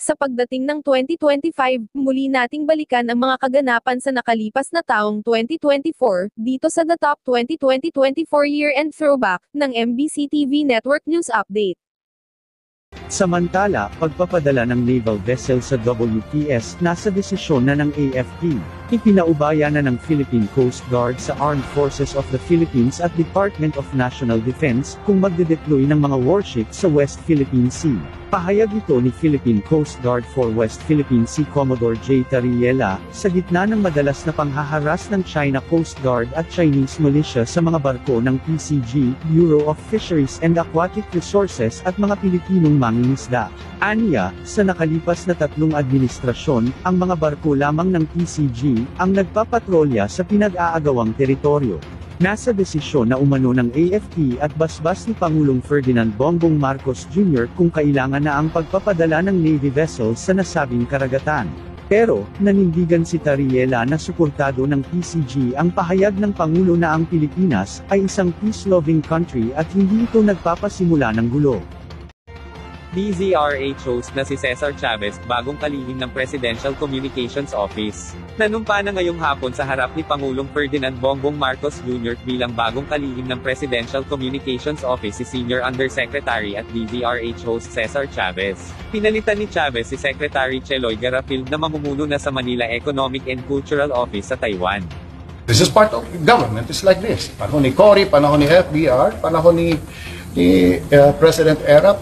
Sa pagdating ng 2025, muli nating balikan ang mga kaganapan sa nakalipas na taong 2024, dito sa The Top 2024 Year-End Throwback, ng MBC TV Network News Update. Samantala, pagpapadala ng naval vessel sa WPS nasa desisyon na ng AFP. Ipinaubaya na ng Philippine Coast Guard sa Armed Forces of the Philippines at Department of National Defense kung magde-deploy ng mga warship sa West Philippine Sea. Pahayag ito ni Philippine Coast Guard for West Philippine Sea Commodore J. Tariela, sa gitna ng madalas na panghaharas ng China Coast Guard at Chinese militia sa mga barko ng PCG, Bureau of Fisheries and Aquatic Resources at mga Pilipinong mangingisda. Aniya, sa nakalipas na 3 administrasyon, ang mga barko lamang ng PCG, ang nagpapatrolya sa pinag-aagawang teritoryo. Nasa desisyon na umano ng AFP at basbas ni Pangulong Ferdinand Bongbong Marcos Jr. kung kailangan na ang pagpapadala ng Navy vessels sa nasabing karagatan. Pero, nanindigan si Tariela na suportado ng PCG ang pahayag ng Pangulo na ang Pilipinas ay isang peace-loving country at hindi ito nagpapasimula ng gulo. DZRH host na si Cesar Chavez, bagong kalihim ng Presidential Communications Office. Nanumpa na ngayong hapon sa harap ni Pangulong Ferdinand Bongbong Marcos Jr. bilang bagong kalihim ng Presidential Communications Office si Senior Undersecretary at DZRH host Cesar Chavez. Pinalitan ni Chavez si Secretary Cheloy Garapil na mamumuno na sa Manila Economic and Cultural Office sa Taiwan. This is part of government. It's like this. Panahon ni Cory, panahon ni FBR, panahon ni President Erap,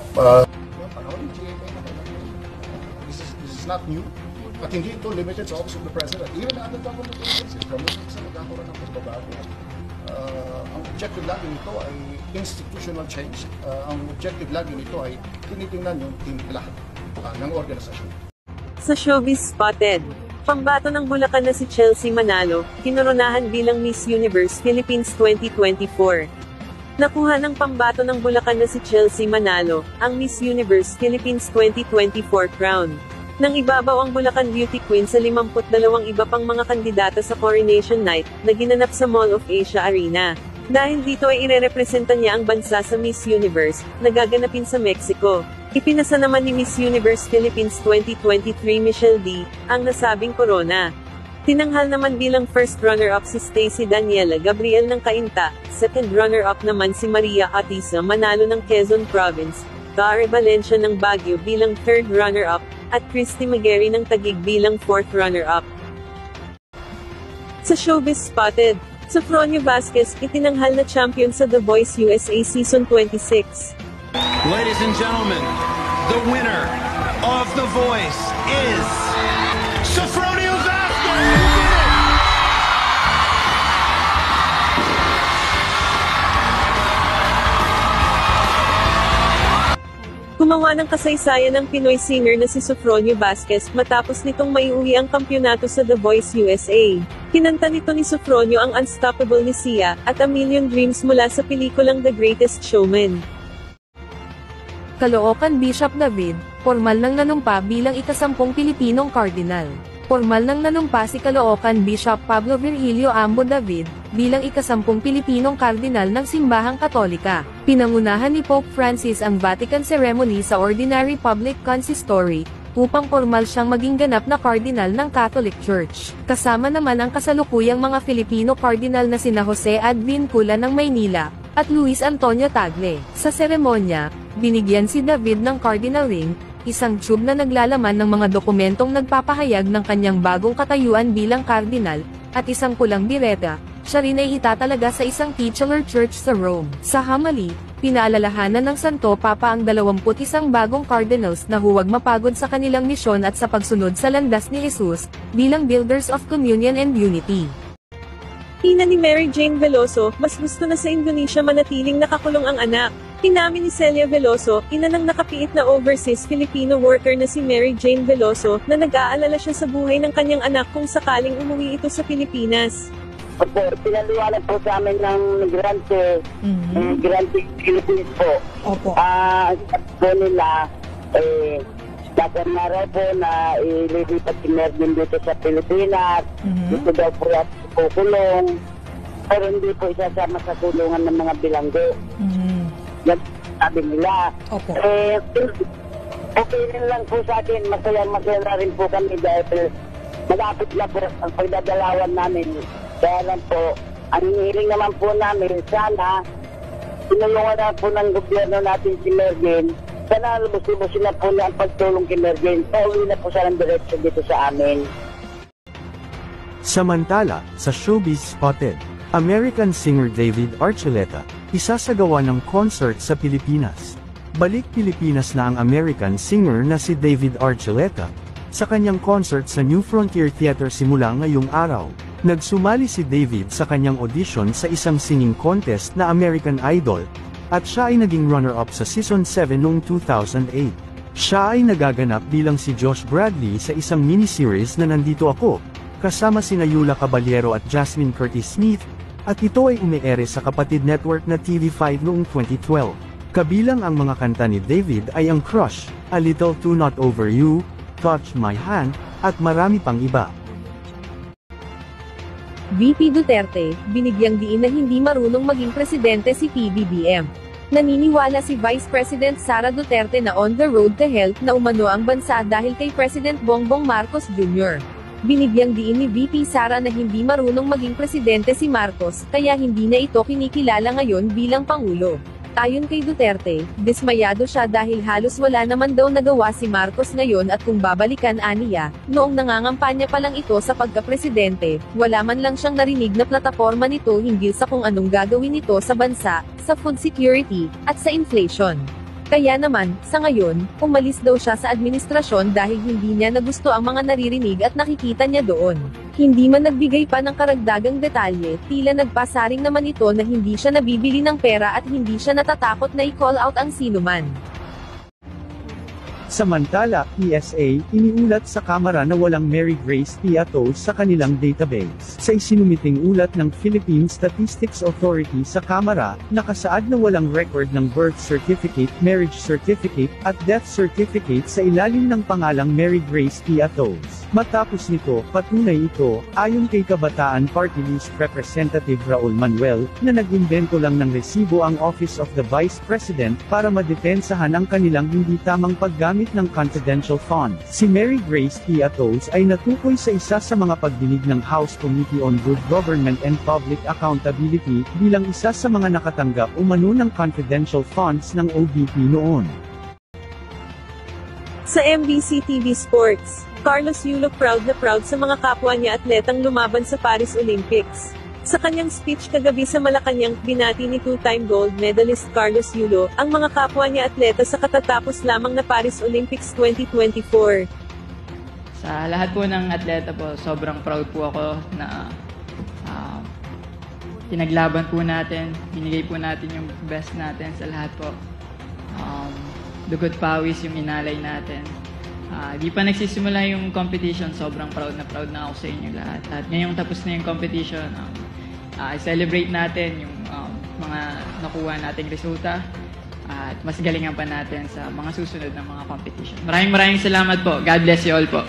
not new, at hindi ito limited sa Office of the President. Even other government agencies, kami sa nagkakaroon ng pagbabago. Ang objective lagi nito ay institutional change. Ang objective lagi nito ay tinitingnan yung timpla ng organisasyon. Sa Showbiz Spotted, pambato ng Bulacan na si Chelsea Manalo, kinoronahan bilang Miss Universe Philippines 2024. Nakuha ng pambato ng Bulacan na si Chelsea Manalo, ang Miss Universe Philippines 2024 crown. Nang ibabaw ang Bulacan Beauty Queen sa 52 iba pang mga kandidata sa Coronation Night, na ginanap sa Mall of Asia Arena. Dahil dito ay irerepresenta niya ang bansa sa Miss Universe, na gaganapin sa Mexico. Ipinasa naman ni Miss Universe Philippines 2023 Michelle D. ang nasabing korona. Tinanghal naman bilang first runner-up si Stacy Daniela Gabriel ng Cainta, second runner-up naman si Maria Atisa Manalo ng Quezon Province, Tare Valencia ng Baguio bilang third runner-up, at Christy Magueri ng Taguig bilang fourth runner-up. Sa Showbiz Spotted, Sofronio Vasquez, itinanghal na champion sa The Voice USA Season 26. Ladies and gentlemen, the winner of The Voice is Sofronio Vasquez! Gumawa ng kasaysayan ng Pinoy singer na si Sofronio Vasquez matapos nitong maiuwi ang kampyonato sa The Voice USA. Kinanta nito ni Sofronio ang Unstoppable ni Sia, at A Million Dreams mula sa pelikulang The Greatest Showman. Caloocan Bishop David, formal nang nanumpa bilang ika-10 Pilipinong Cardinal. Formal nang nanumpa si Caloocan Bishop Pablo Virgilio Ambo David, bilang ika-10 Pilipinong Kardinal ng Simbahang Katolika. Pinangunahan ni Pope Francis ang Vatican ceremony sa Ordinary Public Consistory, upang formal siyang maging ganap na Cardinal ng Catholic Church. Kasama naman ang kasalukuyang mga Filipino Cardinal na sina Jose Advincula ng Maynila, at Luis Antonio Tagle. Sa seremonya, binigyan si David ng Cardinal Ring, isang tube na naglalaman ng mga dokumentong nagpapahayag ng kanyang bagong katayuan bilang kardinal, at isang pulang bireta. Siya rin ay itatalaga sa isang titular church sa Rome. Sa homily, pinaalalahanan ng Santo Papa ang 21 bagong cardinals na huwag mapagod sa kanilang misyon at sa pagsunod sa landas ni Jesus, bilang builders of communion and unity. Ina ni Mary Jane Veloso, mas gusto na sa Indonesia manatiling nakakulong ang anak. Inamin ni Celia Veloso, ina ng nakapiit na overseas Filipino worker na si Mary Jane Veloso, na nag-aalala siya sa buhay ng kanyang anak kung sakaling umuwi ito sa Pilipinas. Opo, pinaliwanag po sa amin ng migrante, migrante Philippines po. Opo. Po nila, dapat na raw po na ililipat si Mervin dito sa Pilipinas, dito daw po at kukulong, pero hindi po isasama sa kulungan ng mga bilanggo. Yan sabi nila. Opo. okay rin lang po sa akin. Masaya na rin po kami dahil malapit na po ang pagdadalawan namin. Kaya lang po, ang hinihiling naman po namin, sana tinulungan na po ng gobyerno natin si Mergen. Sana lubos-lubosin na po na ang pagtulong kay Mergen. Pauwi na po siya ng direksyon dito sa amin. Samantala, sa Showbiz Spotted, American singer David Archuleta, isasagawa ng concert sa Pilipinas. Balik Pilipinas na ang American singer na si David Archuleta, sa kanyang concert sa New Frontier Theater simula ngayong araw. Nagsumali si David sa kanyang audition sa isang singing contest na American Idol, at siya ay naging runner-up sa Season 7 noong 2008. Siya ay nagaganap bilang si Josh Bradley sa isang miniseries na Nandito Ako, kasama sina Yula Caballero at Jasmine Curtis Smith, at ito ay umeere sa kapatid network na TV5 noong 2012. Kabilang ang mga kanta ni David ay ang Crush, A Little Too Not Over You, Touch My Hand, at marami pang iba. VP Duterte, binigyang diin na hindi marunong maging presidente si PBBM. Naniniwala si Vice President Sara Duterte na on the road to health na umano ang bansa dahil kay President Bongbong Marcos Jr. Binigyang diin ni VP Sara na hindi marunong maging presidente si Marcos, kaya hindi na ito kinikilala ngayon bilang Pangulo. Ayon kay Duterte, dismayado siya dahil halos wala naman daw nagawa si Marcos ngayon at kung babalikan aniya, noong nangangampanya pa lang ito sa pagka-presidente, wala man lang siyang narinig na plataporma nito hinggil sa kung anong gagawin nito sa bansa, sa food security, at sa inflation. Kaya naman, sa ngayon, umalis daw siya sa administrasyon dahil hindi niya nagusto ang mga naririnig at nakikita niya doon. Hindi man nagbigay pa ng karagdagang detalye, tila nagpasaring naman ito na hindi siya nabibili ng pera at hindi siya natatakot na i-call out ang sinuman. Samantala, PSA, iniulat sa Kamara na walang Mary Grace Piatos sa kanilang database. Sa isinumiting ulat ng Philippine Statistics Authority sa Kamara, nakasaad na walang record ng birth certificate, marriage certificate, at death certificate sa ilalim ng pangalang Mary Grace Piatos. Matapos nito, patunay ito, ayon kay Kabataan Party List Representative Raul Manuel, na nag-imbento lang ng resibo ang Office of the Vice President para madepensahan ang kanilang hindi tamang paggamit ng confidential funds. Si Mary Grace Piatos ay natukoy sa isa sa mga pagdinig ng House Committee on Good Government and Public Accountability, bilang isa sa mga nakatanggap umano ng confidential funds ng OVP noon. Sa MBC TV Sports, Carlos Yulo proud na proud sa mga kapwa niya atletang lumaban sa Paris Olympics. Sa kanyang speech kagabi sa Malacanang, binati ni two-time gold medalist Carlos Yulo ang mga kapwa niya atleta sa katatapos lamang na Paris Olympics 2024. Sa lahat po ng atleta po, sobrang proud po ako na pinaglaban po natin, binigay po natin yung best natin sa lahat po. Dugot pawis yung inalay natin. Di pa nagsisimula yung competition, sobrang proud na ako sa inyo lahat. At ngayong tapos na yung competition, i-celebrate natin yung mga nakuha nating resulta at mas galingan pa natin sa mga susunod na mga competition. Maraming salamat po. God bless you all po.